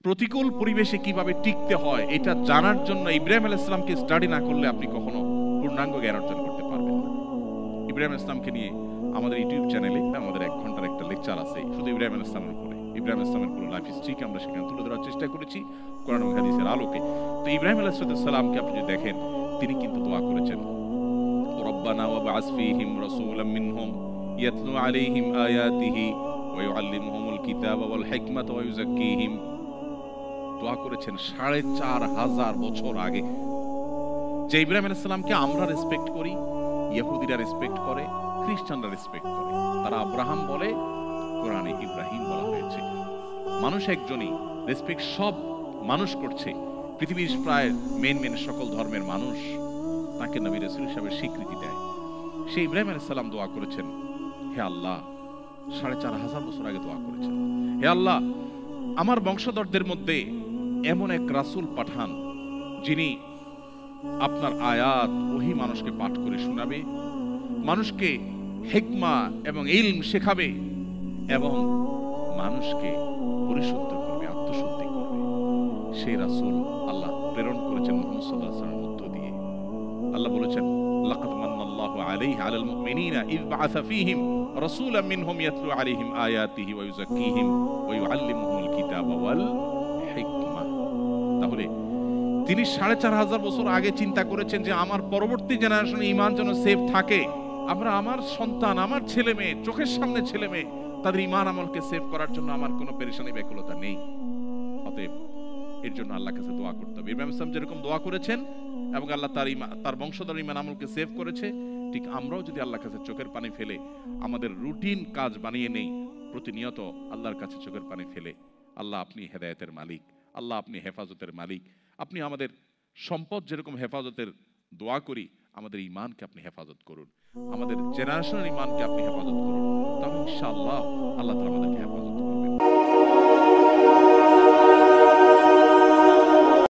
প্রতিকূল পরিবেশে কিভাবে টিকতে হয় এটা জানার জন্য ইব্রাহিম আলাইহিস সালামকে স্টাডি না করলে আপনি কখনো পূর্ণাঙ্গ জ্ঞান অর্জন করতে পারবেন না। ইব্রাহিম আলাইহিস সালামকে নিয়ে আমাদের ইউটিউব চ্যানেলে আমাদের 1 ঘন্টার একটা লেকচার আছে শুধু ইব্রাহিম আলাইহিস সালামের উপরে। ইব্রাহিম আলাইহিস সালামের পুরো লাইফ হিস্ট্রিকে আমরা সেখানে তুলে ধরার চেষ্টা করেছি কোরআন এবং হাদিসের আলোকে। তো ইব্রাহিম আলাইহিস সালামকে আপনি যদি দেখেন, তিনি কিন্তু দোয়া করেছেন, রব্বানা ওয়া বা'আস ফীহিম রাসূলাম মিনহুম ইয়াতলু আলাইহিম আয়াতিহি ওয়া ইউআল্লিমুহুমুল কিতাবা ওয়াল হিকমাতা ওয়া ইউযাক্কিহিম। দোয়া করেছেন ৪৫০০ বছর আগে। যে ইব্রাহিম আলাইহিস সালামকে আমরা রেসপেক্ট করি, ইহুদিরা রেসপেক্ট করে, খ্রিস্টানরা রেসপেক্ট করে। তারা আব্রাহাম বলে, কোরআনে ইব্রাহিম বলা হয়েছে। মানুষ একজনই, রেসপেক্ট সব মানুষ করছে। পৃথিবীর প্রায় মেন সকল ধর্মের মানুষ তাকে নবী রাসূল হিসেবে স্বীকৃতি দেয়। সেই ইব্রাহিম আলাইহিস সালাম দোয়া করেছেন, হে আল্লাহ, ৪৫০০ বছর আগে দোয়া করেছেন, হে আল্লাহ, আমার বংশধরদের মধ্যে এমন এক রাসূল পাঠান যিনি আপনার আয়াত ওহী মানুষকে পাঠ করে শোনাবে, মানুষকে হিকমা এবং ইলম শেখাবে এবং মানুষকে পরিশুদ্ধ করবে, আত্মশুদ্ধি করবে। সেই রাসূল আল্লাহ প্রেরণ করেছেন মুহাম্মদ সাল্লাল্লাহু আলাইহি ওয়াসাল্লামের মধ্য দিয়ে। আল্লাহ বলেছেন, লাকাদ মান্নাল্লাহু আলাইহি আলাল মুমিনিনা ইয বা'আসা ফীহিম রাসূলাম মিনহুম ইয়াতলু আলাইহিম আয়াতিহি ওয়া ইউযাক্কিহিম ওয়া ইউআল্লিমুহুমুল কিতাবা ওয়াল হিকমা। তাহলে তিনি ৪৫০০ বছর আগে চিন্তা করেছেন যে আমার পরবর্তী জেনারেশনে ঈমান যেন সেফ থাকে। আমরা আমার সন্তান, আমার ছেলে মেয়ে, চোখের সামনে ছেলে মেয়ে, তাদের ঈমান আমলকে সেভ করার জন্য আমার কোনো পেরেশানি ব্যাকুলতা নেই। অতএব এর জন্য আল্লাহর কাছে দোয়া করতে হবে। ইব্রাহিম সাল্লাম যেরকম দোয়া করেছেন এবং আল্লাহ তার বংশধর ঈমান আমলকে সেভ করেছে, ঠিক আমরাও যদি আল্লাহর কাছে চোখের পানি ফেলে আমাদের রুটিন কাজ বানিয়ে নেই, প্রতিনিয়ত আল্লাহর কাছে চোখের পানি ফেলে, আল্লাহ আপনি হেদায়েতের মালিক, আল্লাহ আপনি হেফাজতের মালিক, আপনি আমাদের সম্পদ যেরকম হেফাজতের দোয়া করি, আমাদের ঈমানকে আপনি হেফাজত করুন, আমাদের জেনারেশনের ঈমানকে আপনি হেফাজত করুন, তবে ইনশাআল্লাহ আল্লাহ তাআলা আমাদেরকে হেফাজত